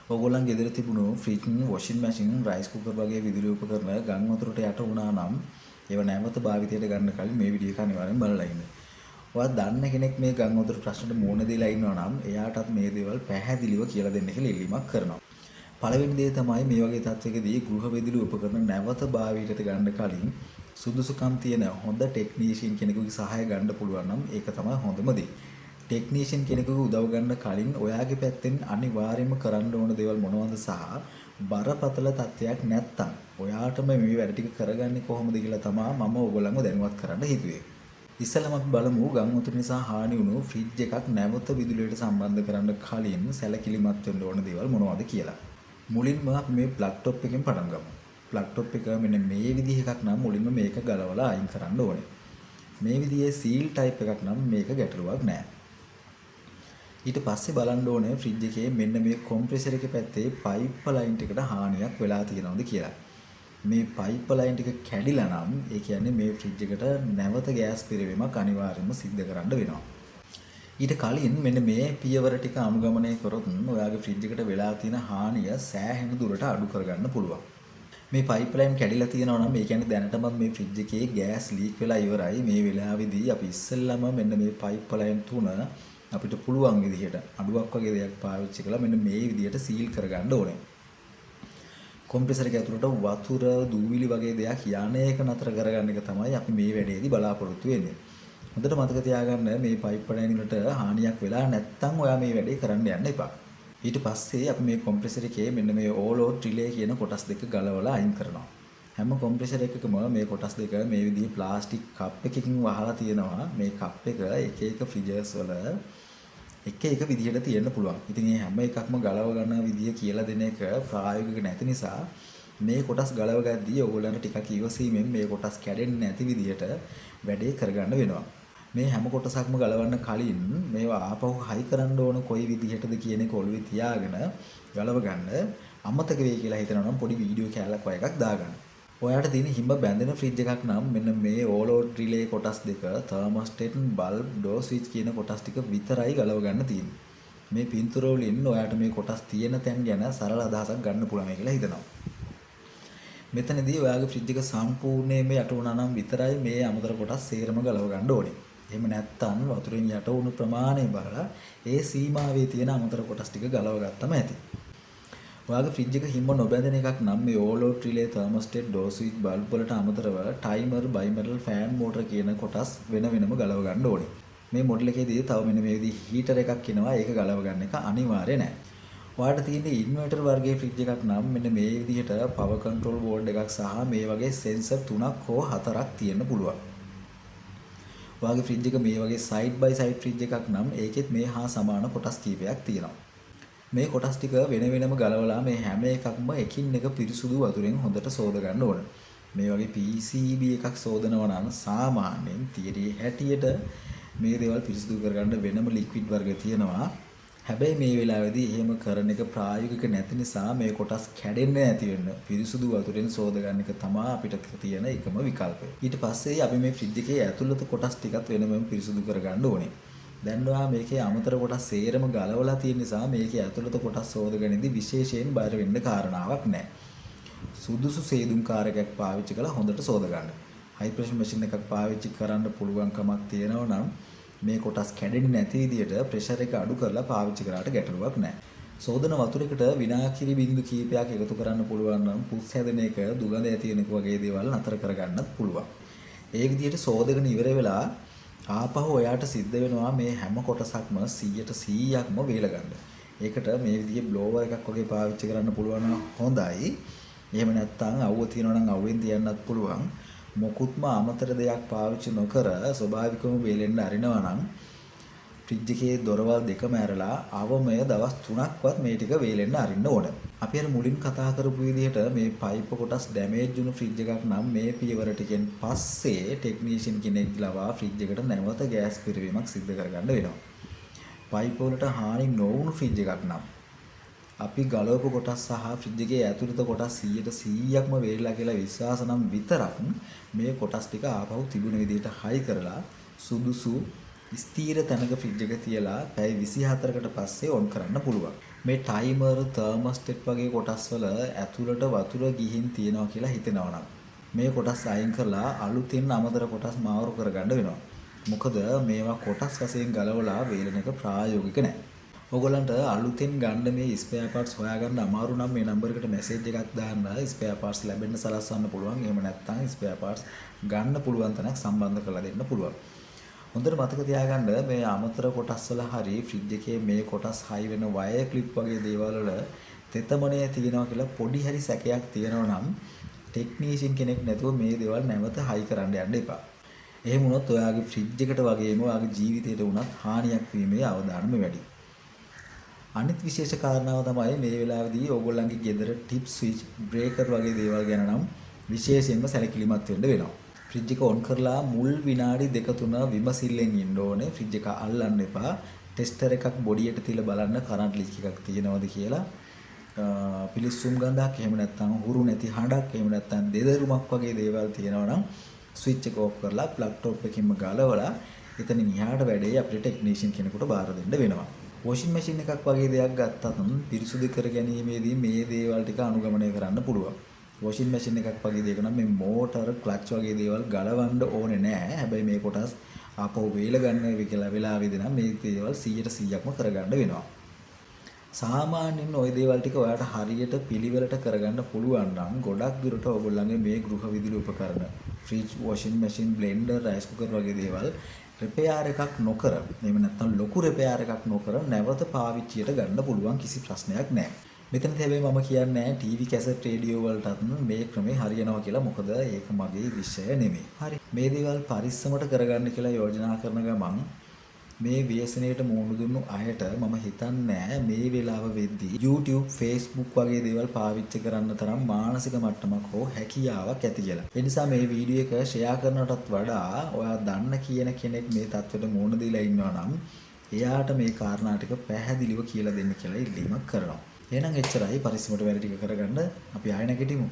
ඕගොල්ලන් ගෙදර තිබුණු fridge, washing machine, rice cooker වගේ විදුලි උපකරණ ගම් වතුරට යට වුණා නම් ඒව නැවත භාවිතයට ගන්න කලින් මේ වීඩියෝ එක අනිවාර්යෙන් බලලා ඉන්න. ඔයා දන්න කෙනෙක් මේ ගම් වතුර ප්‍රශ්නෙට මුහුණ දීලා ඉන්නවා නම් එයාටත් මේ දේවල් පැහැදිලිව කියලා දෙන්න කියලා ඉල්ලීමක් කරනවා. පළවෙනි දේ තමයි මේ වගේ තත්ත්වයකදී ගෘහ විදුලි උපකරණ නැවත භාවිතයට ගන්න කලින් සුදුසුකම් තියෙන හොඳ ටෙක්නීෂියන් කෙනෙකුගේ සහාය ගන්න පුළුවන් නම් ඒක තමයි හොඳම දේ. ටෙක්නීෂියන් කෙනෙකුගේ උදව් ගන්න කලින් ඔයාගේ පැත්තෙන් අනිවාර්යයෙන්ම කරන්න ඕන දේවල් මොනවද සහ බරපතල තත්ත්වයක් නැත්තම් ඔයාටම මේ වැඩ ටික කරගන්නේ කොහොමද කියලා තමයි මම ඕගොල්ලන්ව දැනුවත් කරන්න හිතුවේ. ඉස්සෙල්ලාම අපි බලමු ගම් වතුර නිසා හානි වුණු ෆ්‍රිජ් එකක් නැවත විදුලියට සම්බන්ධ කරන්න කලින් සැලකිලිමත් වෙන්න ඕන දේවල් මොනවද කියලා. මුලින්ම අපි මේ ප්ලග් ටොප් එකෙන් පටන් ගමු. ප්ලග් ටොප් එක මෙන්න මේ විදිහ එකක් නම් මුලින්ම මේක ගලවලා අයින් කරන්න ඕනේ. මේ විදිහේ සීල් ටයිප් එකක් නම් මේක ගැටලුවක් නෑ. ඊට පස්සේ බලන්න ඕනේ ෆ්‍රිජ් එකේ මෙන්න මේ කොම්ප්‍රෙසර් එකේ පැත්තේ පයිප් ලයින් එකකට හානියක් වෙලා තියෙනවද කියලා. මේ පයිප් ලයින් එක කැඩිලා නම් ඒ කියන්නේ මේ ෆ්‍රිජ් එකට නැවත ගෑස් පිරවීමක් අනිවාර්යයෙන්ම සිද්ධ කරන්න වෙනවා. ඊට කලින් මෙන්න මේ පියවර ටික අනුගමනය කරොත් ඔයාගේ ෆ්‍රිජ් එකට වෙලා තියෙන හානිය සෑහෙන දුරට අඩු කරගන්න පුළුවන්. මේ පයිප් ලයින් කැඩිලා තියෙනවා නම් ඒ කියන්නේ දැනටමත් මේ ෆ්‍රිජ් එකේ ගෑස් ලීක් වෙලා ඉවරයි. මේ වෙලාවේදී අපි ඉස්සෙල්ලාම මෙන්න මේ පයිප් ලයින් තුන අපිට පුළුවන් විදිහට අඩුවක් වගේ දෙයක් පාවිච්චි කරලා මෙන්න මේ විදිහට සීල් කරගන්න ඕනේ. කොම්ප්‍රෙසර් එක ඇතුළට වතුර දූවිලි වගේ දෙයක් යන එක නතර කරගන්න එක තමයි අපි මේ වැඩේදී බලාපොරොත්තු වෙන්නේ. හොඳට මතක තියාගන්න මේ පයිප් ලයින් වලට හානියක් වෙලා නැත්නම් ඔයා මේ වැඩේ කරන්න යන්න එපා. ඊට පස්සේ අපි මේ කොම්ප්‍රෙසර් එකේ මෙන්න මේ ඕල් ඕට් රිලේ කියන කොටස් දෙක ගලවලා අයින් කරනවා. හැම කොම්ප්‍රෙසර් එකකම මේ කොටස් දෙක මේ විදිහේ ප්ලාස්ටික් කප් එකකින් වහලා තියෙනවා. මේ කප් එක එක එක ෆ්‍රිජර්ස් වල එක විදිහට තියෙන්න පුළුවන්. ඉතින් මේ හැම එකක්ම ගලව ගන්න විදිය කියලා දෙන එක ප්‍රායෝගික නැති නිසා මේ කොටස් ගලව ගද්දී ඔයගොල්ලන්ට ටිකක් ඉවසීමෙන් මේ කොටස් කැඩෙන්නේ නැති විදිහට වැඩේ කරගන්න වෙනවා. මේ හැම කොටසක්ම ගලවන්න කලින් මේවා ආපහු හයි කරන්න ඕන කොයි විදිහටද කියන එක ඔළුවේ තියාගෙන ගලව ගන්න. අමතක වෙයි කියලා හිතනවා නම් පොඩි වීඩියෝ කැලක් වගේ එකක් දාගන්න. ඔයාට තියෙන හිම බැඳෙන ෆ්‍රිජ් එකක් නම් මෙන්න මේ ඕල් ඕට් රිලේ කොටස් දෙක, තර්මෝස්ටේට්, බල්බ්, ඩෝර් ස්විච් කියන කොටස් ටික විතරයි ගලව ගන්න තියෙන්නේ. මේ පින්තූර වලින් ඔයාට මේ කොටස් තියෙන තැන් ගැන සරල අදහසක් ගන්න පුළුවන් කියලා හිතනවා. මෙතනදී ඔයාගේ ෆ්‍රිජ් එක සම්පූර්ණයෙන්ම යට වුණා නම් විතරයි මේ අමතර කොටස් සේරම ගලව ගන්න ඕනේ. එහෙම නැත්නම් වතුරෙන් යට වුණු ප්‍රමාණය බලලා ඒ සීමාවේ තියෙන අමතර කොටස් ටික ගලව ගත්තම ඇති. ඔයාගේ ෆ්‍රිජ් එක හිම නොබැඳෙන එකක් නම් මේ ඕල් ඕට් relay, thermostat, door switch, bulb වලට අමතරව ටයිමර්, බයිමරල්, ෆෑන් මෝටර කියන කොටස් වෙන වෙනම ගලව ගන්න ඕනේ. මේ මොඩල් එකේදී තව මෙන්න මේ විදිහේ හීටර් එකක් එනවා. ඒක ගලව ගන්න එක අනිවාර්ය නෑ. ඔයාලට තියෙන ඉන්වර්ටර් වර්ගයේ ෆ්‍රිජ් එකක් නම් මෙන්න මේ විදිහට පවර් කන්ට්‍රෝල් බෝඩ් එකක් සහ මේ වගේ සෙන්සර් 3ක් හෝ 4ක් තියෙන්න පුළුවන්. ඔයාගේ ෆ්‍රිජ් එක මේ වගේ සයිඩ් බයි සයිඩ් ෆ්‍රිජ් එකක් නම් ඒකෙත් මේ හා සමාන කොටස් කීපයක් තියෙනවා. මේ කොටස් ටික වෙන වෙනම ගලවලා මේ හැම එකක්ම එකින් එක පිරිසුදු වතුරෙන් හොඳට සෝද ගන්න ඕන. මේ වගේ PCB එකක් සෝදනවා නම් සාමාන්‍යයෙන් තියරි හැටියට මේ දේවල් පිරිසුදු කරගන්න වෙනම ලික්විඩ් වර්ග තියෙනවා. හැබැයි මේ වෙලාවේදී එහෙම කරන එක ප්‍රායෝගික නැති නිසා මේ කොටස් කැඩෙන්නේ නැති වෙන්න පිරිසුදු වතුරෙන් සෝද ගන්න එක තමයි අපිට තියෙන එකම විකල්පය. ඊට පස්සේ අපි මේ ෆ්‍රිජ් එකේ ඇතුළත කොටස් ටිකත් වෙනම පිරිසුදු කරගන්න ඕනේ. දැන් ඔයා මේකේ අමතර කොටස් සේරම ගලවලා තියෙන නිසා මේකේ ඇතුළත කොටස් සෝදගෙනදී විශේෂයෙන් බය වෙන්න කාරණාවක් නැහැ. සුදුසු සේදුම් කාරකයක් පාවිච්චි කරලා හොඳට සෝද ගන්න. හයි ප්‍රෙෂර් මැෂින් එකක් පාවිච්චි කරන්න පුළුවන්කමක් තියෙනවා නම් මේ කොටස් කැඩෙන්නේ නැති විදිහට ප්‍රෙෂර් එක අඩු කරලා පාවිච්චි කරාට ගැටලුවක් නැහැ. සෝදන වතුරයකට විනාකිරි බිංදු කීපයක් එකතු කරන්න පුළුවන් නම් පුස් හැදෙන එක, දුගඳ ඇති වෙන එක වගේ දේවල් නතර කරගන්නත් පුළුවන්. ඒ විදිහට සෝදගෙන ඉවර වෙලා ආපහු ඔයාට සිද්ධ වෙනවා මේ හැම කොටසක්ම 100%ක්ම වේල ගන්න. ඒකට මේ විදිහේ බ්ලෝවර් එකක් වගේ පාවිච්චි කරන්න පුළුවන් නම් හොඳයි. එහෙම නැත්නම් අවුව තියනවා නම් අවුවෙන් තියන්නත් පුළුවන්. මොකුත්ම අමතර දෙයක් පාවිච්චි නොකර ස්වභාවිකවම වේලෙන්න අරිනවා නම් ෆ්‍රිජ් එකේ දොරවල් දෙකම ඇරලා අවමය දවස් 3ක්වත් මේ ටික වේලෙන්න අරින්න ඕන. අපි අර මුලින් කතා කරපු විදිහට මේ පයිප් කොටස් ඩැමේජ් වුණු ෆ්‍රිජ් එකක් නම් මේ පියවර ටිකෙන් පස්සේ ටෙක්නීෂියන් කෙනෙක් ලවා ෆ්‍රිජ් එකට නැවත ගෑස් පිරවීමක් සිදු කරගන්න වෙනවා. පයිප් වලට හානි නොවුණු ෆ්‍රිජ් එකක් නම් අපි ගලවපු කොටස් සහ ෆ්‍රිජ් එකේ ඇතුළත කොටස් 100%ක්ම වේලිලා කියලා විශ්වාස නම් විතරක් මේ කොටස් ටික ආපහු තිබුණ විදිහට හයි කරලා සුදුසු ස්ථීර තැනක ෆ්‍රිජ් එක තියලා පැය 24කට පස්සේ ඔන් කරන්න පුළුවන්. මේ ටයිමර් තර්මොස්ටැට් වගේ කොටස් වල ඇතුළට වතුර ගිහින් තියෙනවා කියලා හිතෙනවා නම් මේ කොටස් අයින් කරලා අලුතින් අමතර කොටස් මාරු කරගන්න වෙනවා. මොකද මේවා කොටස් වශයෙන් ගලවලා වේලන එක ප්‍රායෝගික නැහැ. ඔයගොල්ලන්ට අලුතින් ගන්න මේ ස්පෙයා පාර්ට්ස් හොයාගන්න අමාරු නම් මේ නම්බර් එකට මැසේජ් එකක් දාන්න ස්පෙයා පාර්ට්ස් ලැබෙන්න සලස්වන්න පුළුවන්. එහෙම නැත්නම් ස්පෙයා පාර්ට්ස් ගන්න පුළුවන් තැනක් සම්බන්ධ කරලා දෙන්න පුළුවන්. හොඳට මතක තියාගන්න මේ අමතර කොටස් වල හරි ෆ්‍රිජ් එකේ මේ කොටස් හයි වෙන වයර් ක්ලිප් වගේ දේවල් වල තෙතමනේ තියෙනවා කියලා පොඩි හරි සැකයක් තියෙනවා නම් ටෙක්නීෂියන් කෙනෙක් නැතුව මේ දේවල් නැවත හයි කරන්න යන්න එපා. එහෙම වුණොත් ඔයාගේ ෆ්‍රිජ් එකට වගේම ඔයාගේ ජීවිතයට වුණත් හානියක් වීමේ අවදානම වැඩි. අනිත් විශේෂ කාරණාව තමයි මේ වෙලාවේදී ඕගොල්ලන්ගේ ගෙදර ටිප් ස්විච් බ්‍රේකර් වගේ දේවල් ගැන නම් විශේෂයෙන්ම සැලකිලිමත් වෙන්න වෙනවා. ෆ්‍රිජ් එක ඔන් කරලා මුල් විනාඩි 2-3 විමසිල්ලෙන් ඉන්න ඕනේ. ෆ්‍රිජ් එක අල්ලන්න එපා. ටෙස්ටර් එකක් බොඩියට තියලා බලන්න කරන්ට් ලීක් එකක් තියෙනවද කියලා. පිලිස්සුම් ගඳක් එහෙම නැත්නම් හුරු නැති හඬක් එහෙම නැත්නම් දෙදරුමක් වගේ දේවල් තියෙනවා නම් ස්විච් එක ඕෆ් කරලා ප්ලග් ටොප් එකකින්ම ගලවලා එතනින් එහාට වැඩේ අපිට ටෙක්නීෂියන් කෙනෙකුට බාර දෙන්න වෙනවා. වොෂින් මැෂින් එකක් වගේ දෙයක් ගත්තත් පිරිසුදු කර ගැනීමේදී මේ දේවල් ටික අනුගමනය කරන්න පුළුවන්. වොෂින් මැෂින් එකක් වගේ දෙයක නම් මේ මෝටර ක්ලච් වගේ දේවල් ගලවන්න ඕනේ නැහැ. හැබැයි මේ කොටස් ආපහු වේල ගන්න කියලා වෙලාවෙදී නම් මේ දේවල් 100%ක්ම කරගන්න වෙනවා. සාමාන්‍යයෙන් ওই දේවල් ටික ඔයාලට හරියට පිළිවෙලට කරගන්න පුළුවන් නම් ගොඩක් දුරට ඔයගොල්ලන්ගේ මේ ගෘහ විදුලි උපකරණ fridge, washing machine, blender, rice cooker වගේ දේවල් රිපෙයාර් එකක් නොකර එහෙම නැත්නම් ලොකු රිපෙයාර් එකක් නොකර නැවත පාවිච්චියට ගන්න පුළුවන් කිසි ප්‍රශ්නයක් නැහැ. මෙතනදී හැබැයි මම කියන්නේ ටීවී කැසට් රේඩියෝ වලටත් මේ ක්‍රමේ හරියනවා කියලා. මොකද ඒක මගේ විෂය නෙමෙයි. හරි. මේ දේවල් පරිස්සමට කරගන්න කියලා යෝජනා කරන ගමන් මේ ව්‍යසනයට මුහුණ දුන්නු අයට මම හිතන්නේ මේ වෙලාව වෙද්දී YouTube, Facebook වගේ දේවල් පාවිච්චි කරන්න තරම් මානසික මට්ටමක් හෝ හැකියාවක් ඇති කියලා. ඒ නිසා මේ වීඩියෝ එක ෂෙයා කරනටත් වඩා ඔයා දන්න කියන කෙනෙක් මේ තත්ත්වෙට මුහුණ දීලා ඉන්නවා නම් එයාට මේ කාරණා ටික පැහැදිලිව කියලා දෙන්න කියලා ඉල්ලීමක් කරනවා. එහෙනම් එච්චරයි. පරිස්සමට වැඩ ටික කරගන්න අපි ආයෙ නැගිටිමු.